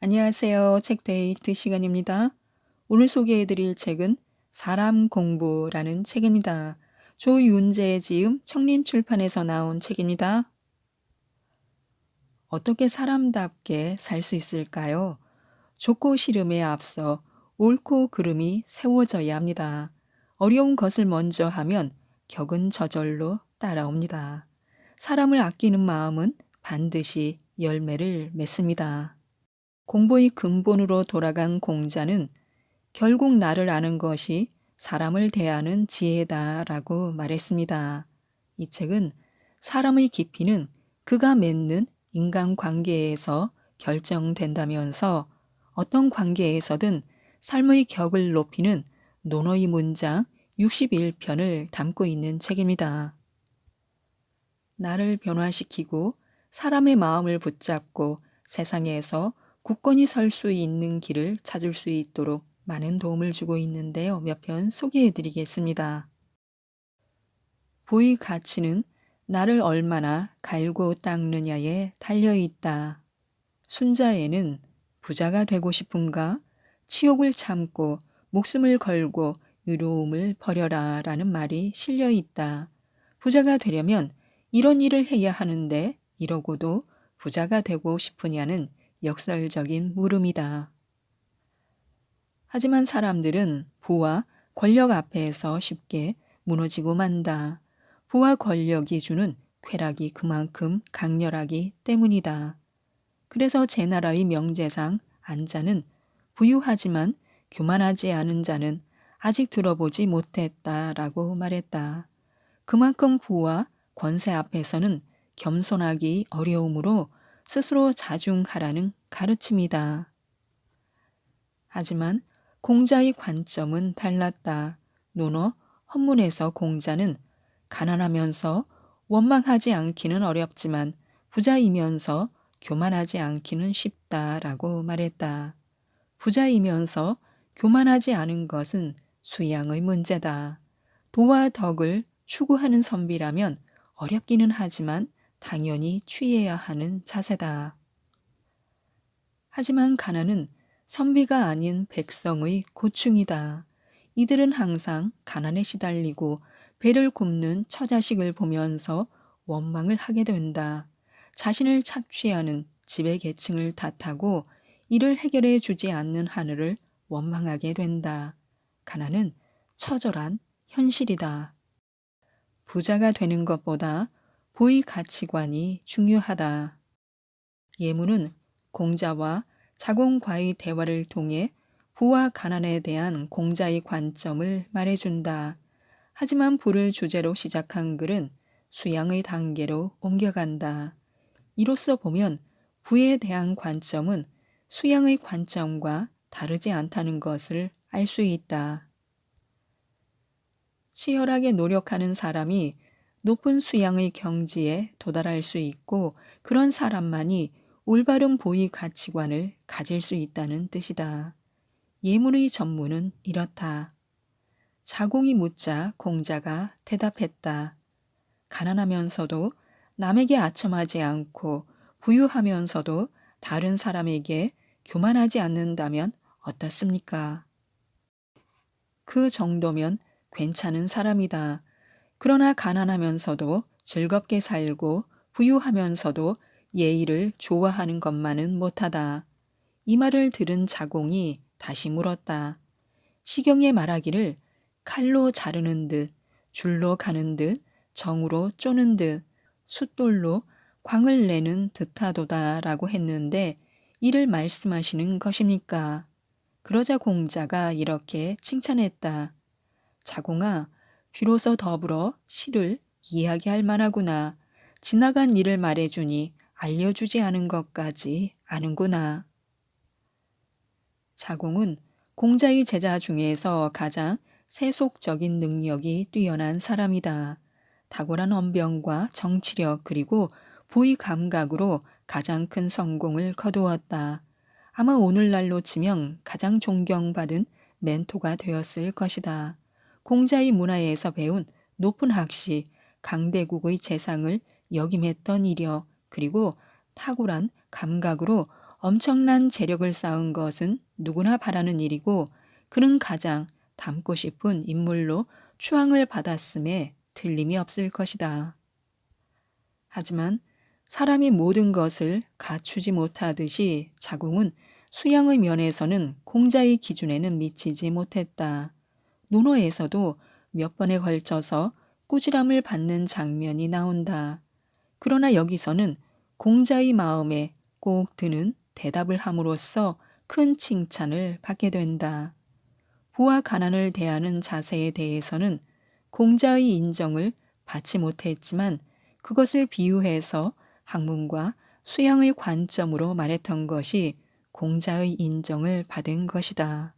안녕하세요. 책데이트 시간입니다. 오늘 소개해드릴 책은 사람 공부라는 책입니다. 조윤재 지음 청림출판에서 나온 책입니다. 어떻게 사람답게 살 수 있을까요? 좋고 싫음에 앞서 옳고 그름이 세워져야 합니다. 어려운 것을 먼저 하면 격은 저절로 따라옵니다. 사람을 아끼는 마음은 반드시 열매를 맺습니다. 공부의 근본으로 돌아간 공자는 결국 나를 아는 것이 사람을 대하는 지혜다라고 말했습니다. 이 책은 사람의 깊이는 그가 맺는 인간관계에서 결정된다면서 어떤 관계에서든 삶의 격을 높이는 논어의 문장 61편을 담고 있는 책입니다. 나를 변화시키고 사람의 마음을 붙잡고 세상에서 굳건히 설 수 있는 길을 찾을 수 있도록 많은 도움을 주고 있는데요. 몇 편 소개해 드리겠습니다. 부의 가치는 나를 얼마나 갈고 닦느냐에 달려 있다. 순자에는 부자가 되고 싶은가? 치욕을 참고 목숨을 걸고 의로움을 버려라 라는 말이 실려 있다. 부자가 되려면 이런 일을 해야 하는데 이러고도 부자가 되고 싶으냐는 역설적인 물음이다. 하지만 사람들은 부와 권력 앞에서 쉽게 무너지고 만다. 부와 권력이 주는 쾌락이 그만큼 강렬하기 때문이다. 그래서 제 나라의 명제상 안자는 부유하지만 교만하지 않은 자는 아직 들어보지 못했다라고 말했다. 그만큼 부와 권세 앞에서는 겸손하기 어려우므로 스스로 자중하라는 가르침이다. 하지만 공자의 관점은 달랐다. 논어 헌문에서 공자는 가난하면서 원망하지 않기는 어렵지만 부자이면서 교만하지 않기는 쉽다라고 말했다. 부자이면서 교만하지 않은 것은 수양의 문제다. 도와 덕을 추구하는 선비라면 어렵기는 하지만 당연히 취해야 하는 자세다. 하지만 가난은 선비가 아닌 백성의 고충이다. 이들은 항상 가난에 시달리고 배를 굽는 처자식을 보면서 원망을 하게 된다. 자신을 착취하는 지배계층을 탓하고 이를 해결해 주지 않는 하늘을 원망하게 된다. 가난은 처절한 현실이다. 부자가 되는 것보다 부의 가치관이 중요하다. 예문은 공자와 자공과의 대화를 통해 부와 가난에 대한 공자의 관점을 말해준다. 하지만 부를 주제로 시작한 글은 수양의 단계로 옮겨간다. 이로써 보면 부에 대한 관점은 수양의 관점과 다르지 않다는 것을 알 수 있다. 치열하게 노력하는 사람이 높은 수양의 경지에 도달할 수 있고 그런 사람만이 올바른 보위 가치관을 가질 수 있다는 뜻이다. 예문의 전문은 이렇다. 자공이 묻자 공자가 대답했다. 가난하면서도 남에게 아첨하지 않고 부유하면서도 다른 사람에게 교만하지 않는다면 어떻습니까? 그 정도면 괜찮은 사람이다. 그러나 가난하면서도 즐겁게 살고 부유하면서도 예의를 좋아하는 것만은 못하다. 이 말을 들은 자공이 다시 물었다. 시경에 말하기를 칼로 자르는 듯, 줄로 가는 듯, 정으로 쪼는 듯, 숫돌로 광을 내는 듯하도다라고 했는데 이를 말씀하시는 것입니까? 그러자 공자가 이렇게 칭찬했다. 자공아, 비로소 더불어 시를 이야기할 만하구나. 지나간 일을 말해주니 알려주지 않은 것까지 아는구나. 자공은 공자의 제자 중에서 가장 세속적인 능력이 뛰어난 사람이다. 탁월한 언변과 정치력 그리고 부의 감각으로 가장 큰 성공을 거두었다. 아마 오늘날로 치면 가장 존경받은 멘토가 되었을 것이다. 공자의 문화에서 배운 높은 학식, 강대국의 재상을 역임했던 이력, 그리고 탁월한 감각으로 엄청난 재력을 쌓은 것은 누구나 바라는 일이고 그는 가장 닮고 싶은 인물로 추앙을 받았음에 틀림이 없을 것이다. 하지만 사람이 모든 것을 갖추지 못하듯이 자궁은 수양의 면에서는 공자의 기준에는 미치지 못했다. 논어에서도 몇 번에 걸쳐서 꾸지람을 받는 장면이 나온다. 그러나 여기서는 공자의 마음에 꼭 드는 대답을 함으로써 큰 칭찬을 받게 된다. 부와 가난을 대하는 자세에 대해서는 공자의 인정을 받지 못했지만 그것을 비유해서 학문과 수양의 관점으로 말했던 것이 공자의 인정을 받은 것이다.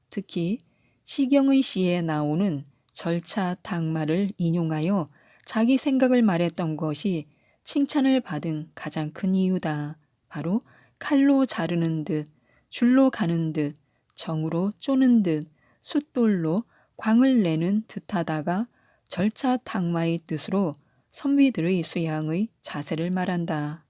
특히 시경의 시에 나오는 절차탁마를 인용하여 자기 생각을 말했던 것이 칭찬을 받은 가장 큰 이유다. 바로 칼로 자르는 듯, 줄로 가는 듯, 정으로 쪼는 듯, 숫돌로 광을 내는 듯하다가 절차탁마의 뜻으로 선비들의 수양의 자세를 말한다.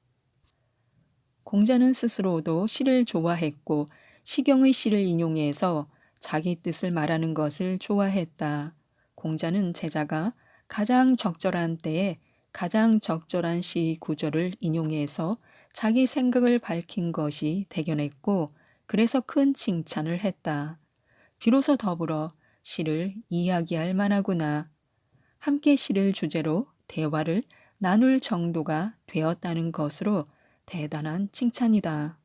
공자는 스스로도 시를 좋아했고 시경의 시를 인용해서 자기 뜻을 말하는 것을 좋아했다. 공자는 제자가 가장 적절한 때에 가장 적절한 시 구조를 인용해서 자기 생각을 밝힌 것이 대견했고 그래서 큰 칭찬을 했다. 비로소 더불어 시를 이야기할 만하구나. 함께 시를 주제로 대화를 나눌 정도가 되었다는 것으로 대단한 칭찬이다.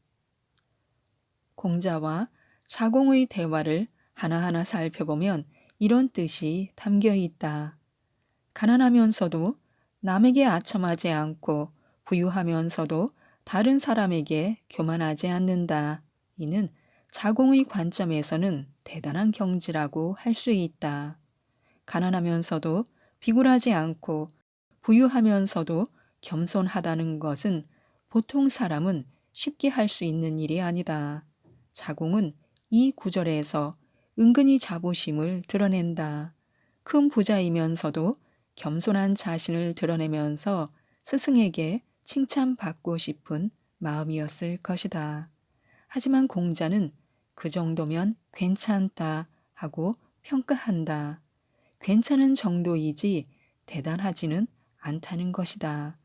공자와 자공의 대화를 하나하나 살펴보면 이런 뜻이 담겨 있다. 가난하면서도 남에게 아첨하지 않고 부유하면서도 다른 사람에게 교만하지 않는다. 이는 자공의 관점에서는 대단한 경지라고 할 수 있다. 가난하면서도 비굴하지 않고 부유하면서도 겸손하다는 것은 보통 사람은 쉽게 할 수 있는 일이 아니다. 자공은 이 구절에서 은근히 자부심을 드러낸다. 큰 부자이면서도 겸손한 자신을 드러내면서 스승에게 칭찬받고 싶은 마음이었을 것이다. 하지만 공자는 그 정도면 괜찮다 하고 평가한다. 괜찮은 정도이지 대단하지는 않다는 것이다.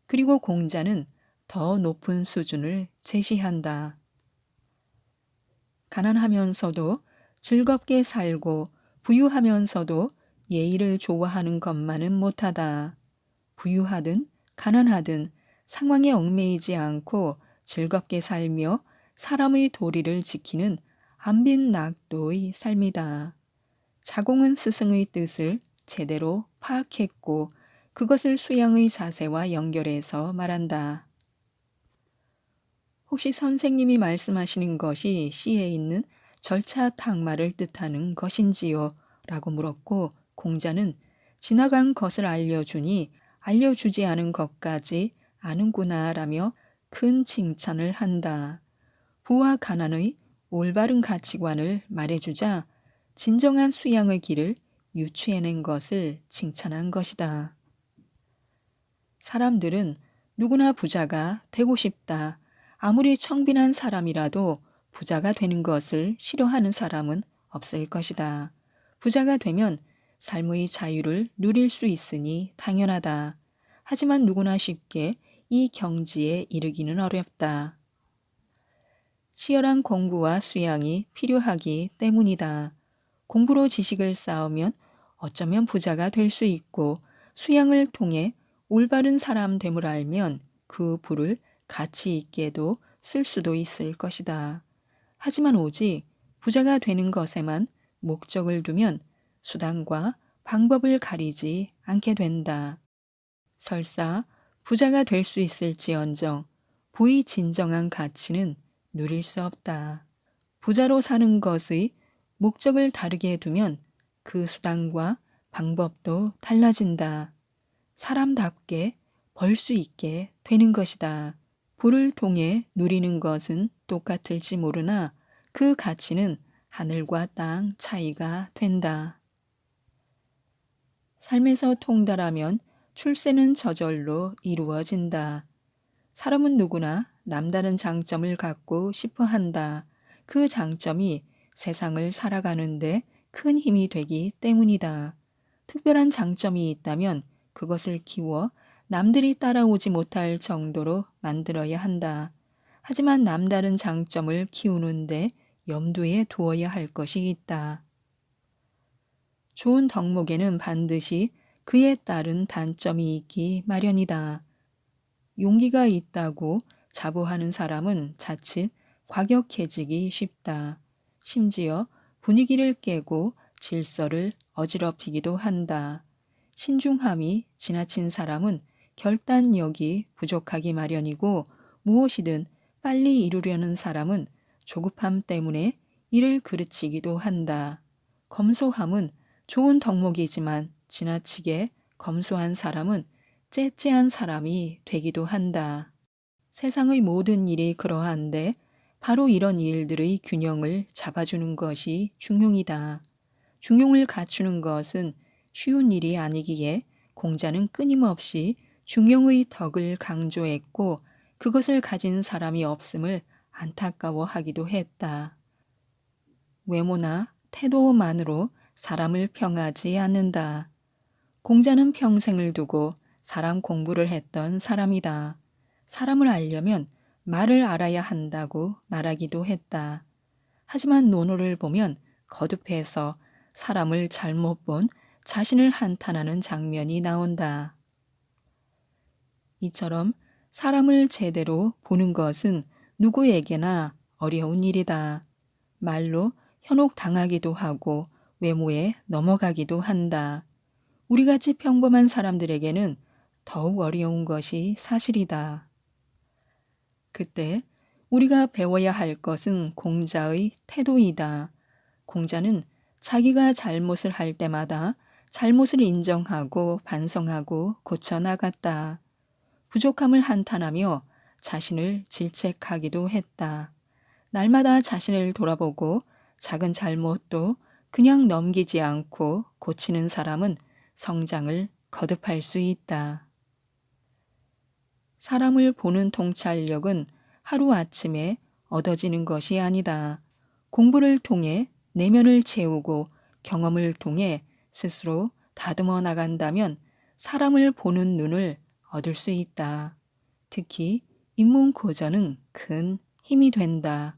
그리고 공자는 더 높은 수준을 제시한다. 가난하면서도 즐겁게 살고 부유하면서도 예의를 좋아하는 것만은 못하다. 부유하든 가난하든 상황에 얽매이지 않고 즐겁게 살며 사람의 도리를 지키는 안빈낙도의 삶이다. 자공은 스승의 뜻을 제대로 파악했고 그것을 수양의 자세와 연결해서 말한다. 혹시 선생님이 말씀하시는 것이 시에 있는 절차탁마를 뜻하는 것인지요? 라고 물었고 공자는 지나간 것을 알려주니 알려주지 않은 것까지 아는구나 라며 큰 칭찬을 한다. 부와 가난의 올바른 가치관을 말해주자 진정한 수양의 길을 유추해낸 것을 칭찬한 것이다. 사람들은 누구나 부자가 되고 싶다. 아무리 청빈한 사람이라도 부자가 되는 것을 싫어하는 사람은 없을 것이다. 부자가 되면 삶의 자유를 누릴 수 있으니 당연하다. 하지만 누구나 쉽게 이 경지에 이르기는 어렵다. 치열한 공부와 수양이 필요하기 때문이다. 공부로 지식을 쌓으면 어쩌면 부자가 될 수 있고 수양을 통해 올바른 사람 됨을 알면 그 부를 가치 있게도 쓸 수도 있을 것이다. 하지만 오직 부자가 되는 것에만 목적을 두면 수단과 방법을 가리지 않게 된다. 설사 부자가 될 수 있을지언정 부의 진정한 가치는 누릴 수 없다. 부자로 사는 것의 목적을 다르게 두면 그 수단과 방법도 달라진다. 사람답게 벌 수 있게 되는 것이다. 부를 통해 누리는 것은 똑같을지 모르나 그 가치는 하늘과 땅 차이가 된다. 삶에서 통달하면 출세는 저절로 이루어진다. 사람은 누구나 남다른 장점을 갖고 싶어 한다. 그 장점이 세상을 살아가는데 큰 힘이 되기 때문이다. 특별한 장점이 있다면 그것을 키워 남들이 따라오지 못할 정도로 만들어야 한다. 하지만 남다른 장점을 키우는데 염두에 두어야 할 것이 있다. 좋은 덕목에는 반드시 그에 따른 단점이 있기 마련이다. 용기가 있다고 자부하는 사람은 자칫 과격해지기 쉽다. 심지어 분위기를 깨고 질서를 어지럽히기도 한다. 신중함이 지나친 사람은 결단력이 부족하기 마련이고 무엇이든 빨리 이루려는 사람은 조급함 때문에 일을 그르치기도 한다. 검소함은 좋은 덕목이지만 지나치게 검소한 사람은 째째한 사람이 되기도 한다. 세상의 모든 일이 그러한데 바로 이런 일들의 균형을 잡아주는 것이 중용이다. 중용을 갖추는 것은 쉬운 일이 아니기에 공자는 끊임없이 중용의 덕을 강조했고 그것을 가진 사람이 없음을 안타까워하기도 했다. 외모나 태도만으로 사람을 평하지 않는다. 공자는 평생을 두고 사람 공부를 했던 사람이다. 사람을 알려면 말을 알아야 한다고 말하기도 했다. 하지만 논어를 보면 거듭해서 사람을 잘못 본 자신을 한탄하는 장면이 나온다. 이처럼 사람을 제대로 보는 것은 누구에게나 어려운 일이다. 말로 현혹당하기도 하고 외모에 넘어가기도 한다. 우리같이 평범한 사람들에게는 더욱 어려운 것이 사실이다. 그때 우리가 배워야 할 것은 공자의 태도이다. 공자는 자기가 잘못을 할 때마다 잘못을 인정하고 반성하고 고쳐나갔다. 부족함을 한탄하며 자신을 질책하기도 했다. 날마다 자신을 돌아보고 작은 잘못도 그냥 넘기지 않고 고치는 사람은 성장을 거듭할 수 있다. 사람을 보는 통찰력은 하루아침에 얻어지는 것이 아니다. 공부를 통해 내면을 채우고 경험을 통해 스스로 다듬어 나간다면 사람을 보는 눈을 얻을 수 있다. 특히 인문고전은 큰 힘이 된다.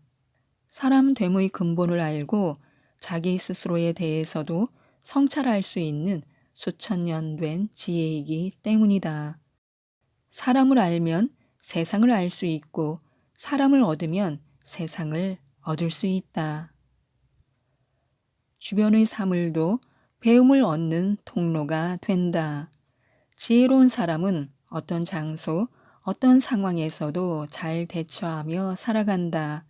사람 됨의 근본을 알고 자기 스스로에 대해서도 성찰할 수 있는 수천 년 된 지혜이기 때문이다. 사람을 알면 세상을 알 수 있고 사람을 얻으면 세상을 얻을 수 있다. 주변의 사물도 배움을 얻는 통로가 된다. 지혜로운 사람은 어떤 장소, 어떤 상황에서도 잘 대처하며 살아간다.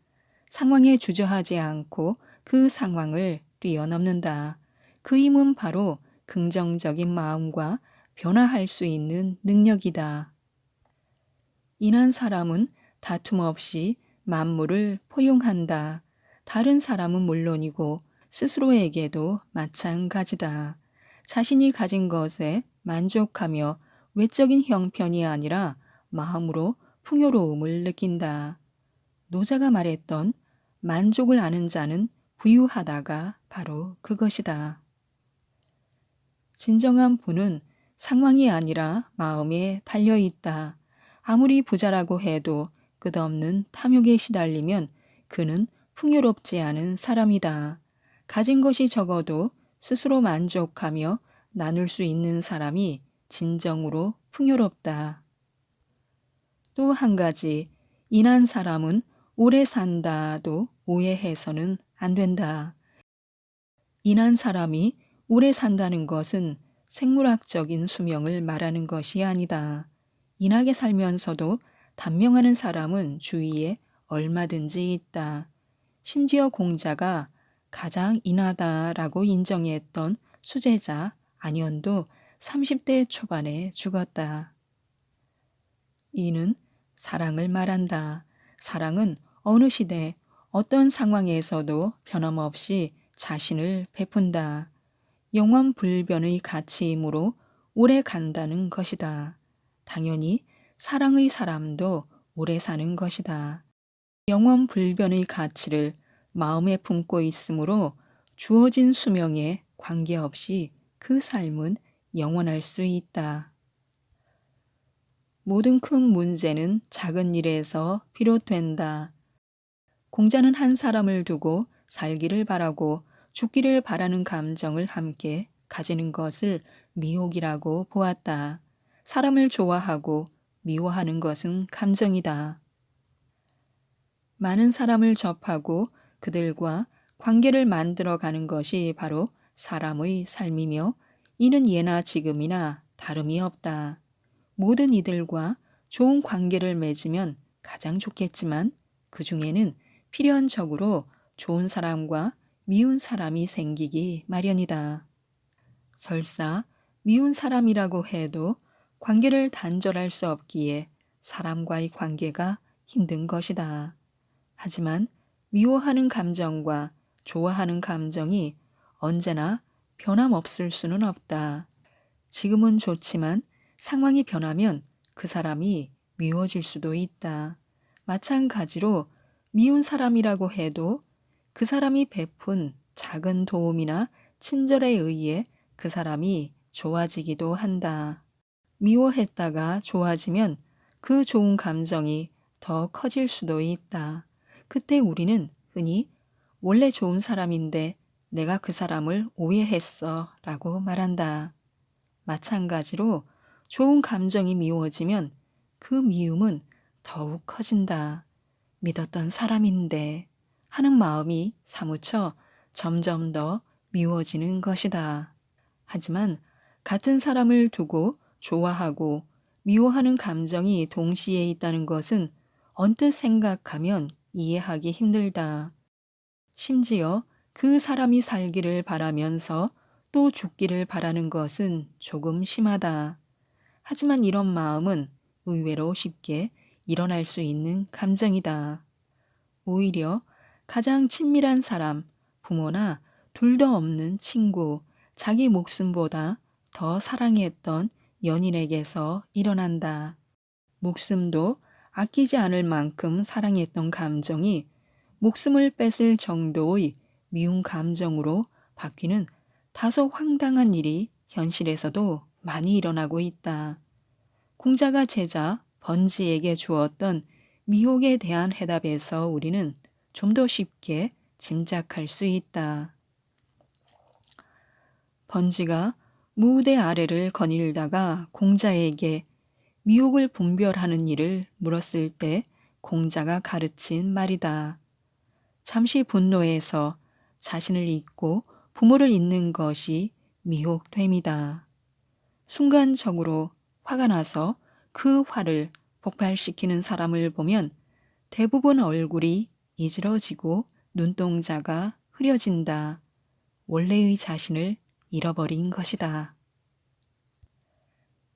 상황에 주저하지 않고 그 상황을 뛰어넘는다. 그 힘은 바로 긍정적인 마음과 변화할 수 있는 능력이다. 인한 사람은 다툼 없이 만물을 포용한다. 다른 사람은 물론이고 스스로에게도 마찬가지다. 자신이 가진 것에 만족하며 외적인 형편이 아니라 마음으로 풍요로움을 느낀다. 노자가 말했던 만족을 아는 자는 부유하다가 바로 그것이다. 진정한 부는 상황이 아니라 마음에 달려 있다. 아무리 부자라고 해도 끝없는 탐욕에 시달리면 그는 풍요롭지 않은 사람이다. 가진 것이 적어도 스스로 만족하며 나눌 수 있는 사람이 진정으로 풍요롭다. 또 한 가지, 인한 사람은 오래 산다도 오해해서는 안 된다. 인한 사람이 오래 산다는 것은 생물학적인 수명을 말하는 것이 아니다. 인하게 살면서도 단명하는 사람은 주위에 얼마든지 있다. 심지어 공자가 가장 인하다라고 인정했던 수제자 안현도 30대 초반에 죽었다. 이는 사랑을 말한다. 사랑은 어느 시대, 어떤 상황에서도 변함없이 자신을 베푼다. 영원불변의 가치이므로 오래 간다는 것이다. 당연히 사랑의 사람도 오래 사는 것이다. 영원 불변의 가치를 마음에 품고 있으므로 주어진 수명에 관계없이 그 삶은 영원할 수 있다. 모든 큰 문제는 작은 일에서 비롯된다. 공자는 한 사람을 두고 살기를 바라고 죽기를 바라는 감정을 함께 가지는 것을 미혹이라고 보았다. 사람을 좋아하고 미워하는 것은 감정이다. 많은 사람을 접하고 그들과 관계를 만들어 가는 것이 바로 사람의 삶이며 이는 예나 지금이나 다름이 없다. 모든 이들과 좋은 관계를 맺으면 가장 좋겠지만 그 중에는 필연적으로 좋은 사람과 미운 사람이 생기기 마련이다. 설사 미운 사람이라고 해도 관계를 단절할 수 없기에 사람과의 관계가 힘든 것이다. 하지만 미워하는 감정과 좋아하는 감정이 언제나 변함없을 수는 없다. 지금은 좋지만 상황이 변하면 그 사람이 미워질 수도 있다. 마찬가지로 미운 사람이라고 해도 그 사람이 베푼 작은 도움이나 친절에 의해 그 사람이 좋아지기도 한다. 미워했다가 좋아지면 그 좋은 감정이 더 커질 수도 있다. 그때 우리는 흔히 원래 좋은 사람인데 내가 그 사람을 오해했어 라고 말한다. 마찬가지로 좋은 감정이 미워지면 그 미움은 더욱 커진다. 믿었던 사람인데 하는 마음이 사무쳐 점점 더 미워지는 것이다. 하지만 같은 사람을 두고 좋아하고 미워하는 감정이 동시에 있다는 것은 언뜻 생각하면 이해하기 힘들다. 심지어 그 사람이 살기를 바라면서 또 죽기를 바라는 것은 조금 심하다. 하지만 이런 마음은 의외로 쉽게 일어날 수 있는 감정이다. 오히려 가장 친밀한 사람, 부모나 둘도 없는 친구, 자기 목숨보다 더 사랑했던 연인에게서 일어난다. 목숨도 아끼지 않을 만큼 사랑했던 감정이 목숨을 뺏을 정도의 미운 감정으로 바뀌는 다소 황당한 일이 현실에서도 많이 일어나고 있다. 공자가 제자 번지에게 주었던 미혹에 대한 해답에서 우리는 좀 더 쉽게 짐작할 수 있다. 번지가 무대 아래를 거닐다가 공자에게 미혹을 분별하는 일을 물었을 때 공자가 가르친 말이다. 잠시 분노해서 자신을 잊고 부모를 잊는 것이 미혹됨이다. 순간적으로 화가 나서 그 화를 폭발시키는 사람을 보면 대부분 얼굴이 이지러지고 눈동자가 흐려진다. 원래의 자신을 잃어버린 것이다.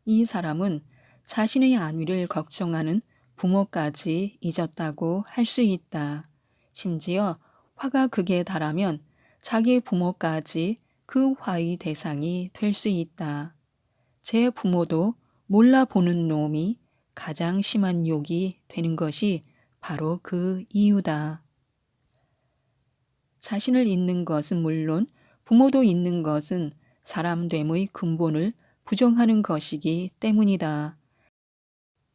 이 사람은 자신의 안위를 걱정하는 부모까지 잊었다고 할 수 있다. 심지어 화가 극에 달하면 자기 부모까지 그 화의 대상이 될 수 있다. 제 부모도 몰라보는 놈이 가장 심한 욕이 되는 것이 바로 그 이유다. 자신을 잊는 것은 물론 부모도 잊는 것은 사람됨의 근본을 부정하는 것이기 때문이다.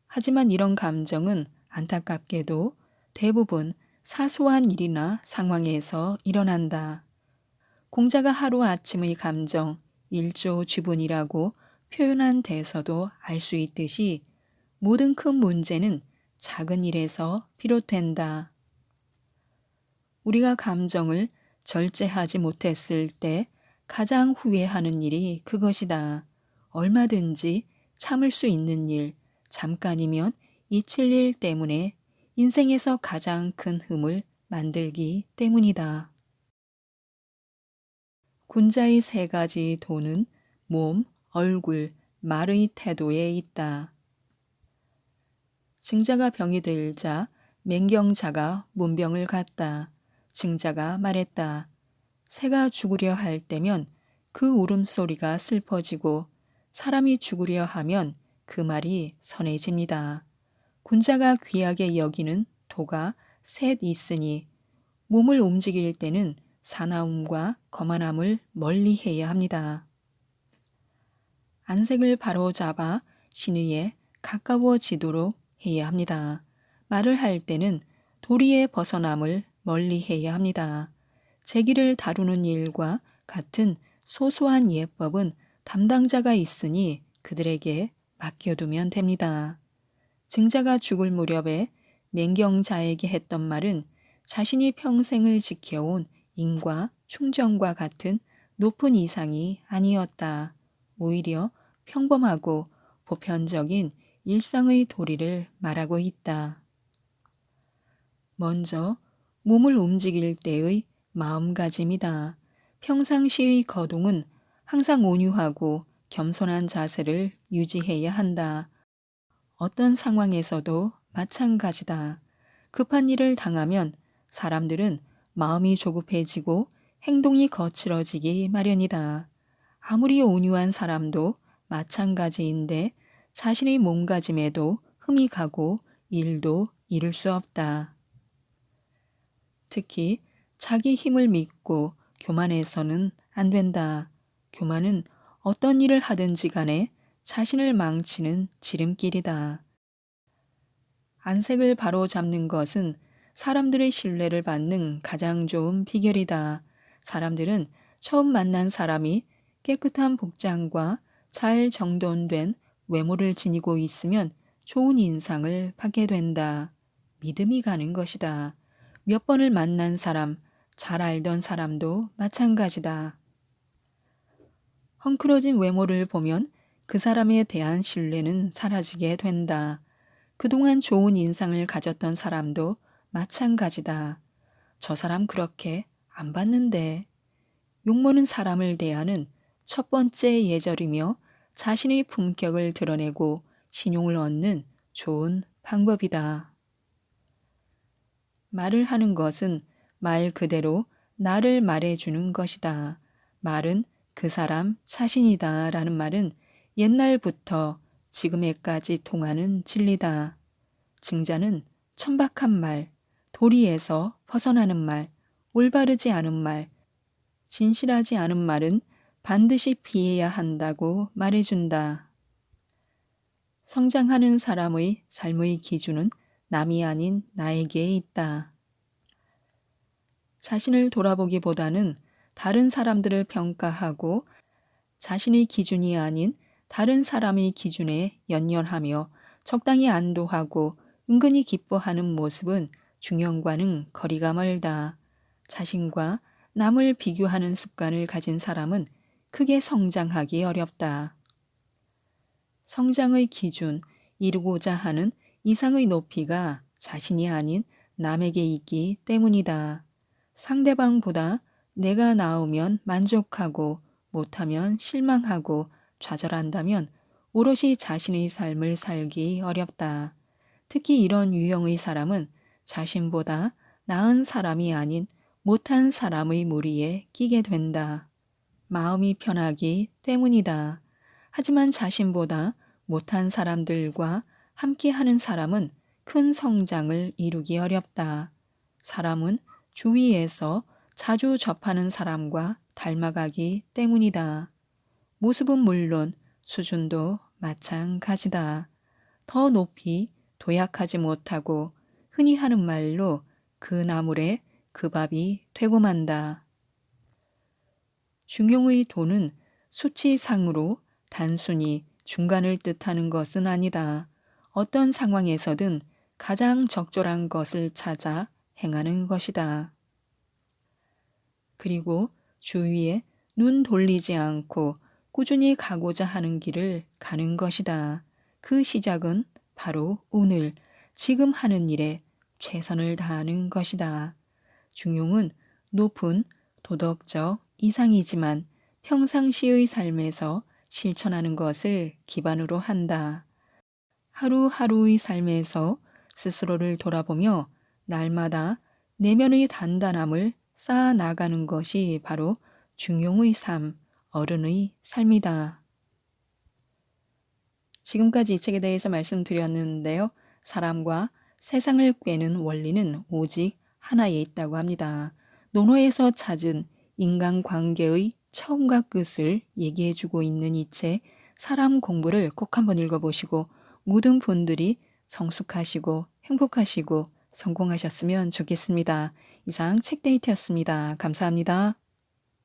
하지만 이런 감정은 안타깝게도 대부분 사소한 일이나 상황에서 일어난다. 공자가 하루아침의 감정, 일조주분이라고 표현한 데서도 알 수 있듯이 모든 큰 문제는 작은 일에서 비롯된다. 우리가 감정을 절제하지 못했을 때 가장 후회하는 일이 그것이다. 얼마든지 참을 수 있는 일, 잠깐이면 잊힐 일 때문에 인생에서 가장 큰 흠을 만들기 때문이다. 군자의 세 가지 도는 몸, 얼굴, 말의 태도에 있다. 증자가 병이 들자 맹경자가 문병을 갔다. 증자가 말했다. 새가 죽으려 할 때면 그 울음소리가 슬퍼지고 사람이 죽으려 하면 그 말이 선해집니다. 군자가 귀하게 여기는 도가 셋 있으니 몸을 움직일 때는 사나움과 거만함을 멀리해야 합니다. 안색을 바로잡아 신의에 가까워지도록 해야 합니다. 말을 할 때는 도리에 벗어남을 멀리해야 합니다. 제기를 다루는 일과 같은 소소한 예법은 담당자가 있으니 그들에게 맡겨두면 됩니다. 증자가 죽을 무렵에 맹경자에게 했던 말은 자신이 평생을 지켜온 인과 충정과 같은 높은 이상이 아니었다. 오히려 평범하고 보편적인 일상의 도리를 말하고 있다. 먼저 몸을 움직일 때의 마음가짐이다. 평상시의 거동은 항상 온유하고 겸손한 자세를 유지해야 한다. 어떤 상황에서도 마찬가지다. 급한 일을 당하면 사람들은 마음이 조급해지고 행동이 거칠어지기 마련이다. 아무리 온유한 사람도 마찬가지인데 자신의 몸가짐에도 흠이 가고 일도 이룰 수 없다. 특히 자기 힘을 믿고 교만해서는 안 된다. 교만은 어떤 일을 하든지 간에 자신을 망치는 지름길이다. 안색을 바로잡는 것은 사람들의 신뢰를 받는 가장 좋은 비결이다. 사람들은 처음 만난 사람이 깨끗한 복장과 잘 정돈된 외모를 지니고 있으면 좋은 인상을 받게 된다. 믿음이 가는 것이다. 몇 번을 만난 사람, 잘 알던 사람도 마찬가지다. 헝클어진 외모를 보면 그 사람에 대한 신뢰는 사라지게 된다. 그동안 좋은 인상을 가졌던 사람도 마찬가지다. 저 사람 그렇게 안 봤는데. 욕먹는 사람을 대하는 첫 번째 예절이며 자신의 품격을 드러내고 신용을 얻는 좋은 방법이다. 말을 하는 것은 말 그대로 나를 말해주는 것이다. 말은 그 사람 자신이다 라는 말은 옛날부터 지금에까지 통하는 진리다. 증자는 천박한 말, 도리에서 벗어나는 말, 올바르지 않은 말, 진실하지 않은 말은 반드시 피해야 한다고 말해준다. 성장하는 사람의 삶의 기준은 남이 아닌 나에게 있다. 자신을 돌아보기보다는 다른 사람들을 평가하고 자신의 기준이 아닌 다른 사람의 기준에 연연하며 적당히 안도하고 은근히 기뻐하는 모습은 중형과는 거리가 멀다. 자신과 남을 비교하는 습관을 가진 사람은 크게 성장하기 어렵다. 성장의 기준, 이루고자 하는 이상의 높이가 자신이 아닌 남에게 있기 때문이다. 상대방보다 내가 나으면 만족하고 못하면 실망하고 좌절한다면 오롯이 자신의 삶을 살기 어렵다. 특히 이런 유형의 사람은 자신보다 나은 사람이 아닌 못한 사람의 무리에 끼게 된다. 마음이 편하기 때문이다. 하지만 자신보다 못한 사람들과 함께하는 사람은 큰 성장을 이루기 어렵다. 사람은 주위에서 자주 접하는 사람과 닮아가기 때문이다. 모습은 물론 수준도 마찬가지다. 더 높이 도약하지 못하고 흔히 하는 말로 그 나물에 그 밥이 되고 만다. 중용의 도는 수치상으로 단순히 중간을 뜻하는 것은 아니다. 어떤 상황에서든 가장 적절한 것을 찾아 행하는 것이다. 그리고 주위에 눈 돌리지 않고 꾸준히 가고자 하는 길을 가는 것이다. 그 시작은 바로 오늘, 지금 하는 일에 최선을 다하는 것이다. 중용은 높은 도덕적 이상이지만 평상시의 삶에서 실천하는 것을 기반으로 한다. 하루하루의 삶에서 스스로를 돌아보며 날마다 내면의 단단함을 쌓아 나가는 것이 바로 중용의 삶, 어른의 삶이다. 지금까지 이 책에 대해서 말씀드렸는데요. 사람과 세상을 꿰는 원리는 오직 하나에 있다고 합니다. 논어에서 찾은 인간관계의 처음과 끝을 얘기해주고 있는 이 책 사람 공부를 꼭 한번 읽어보시고 모든 분들이 성숙하시고 행복하시고 성공하셨으면 좋겠습니다. 이상 책데이트였습니다. 감사합니다.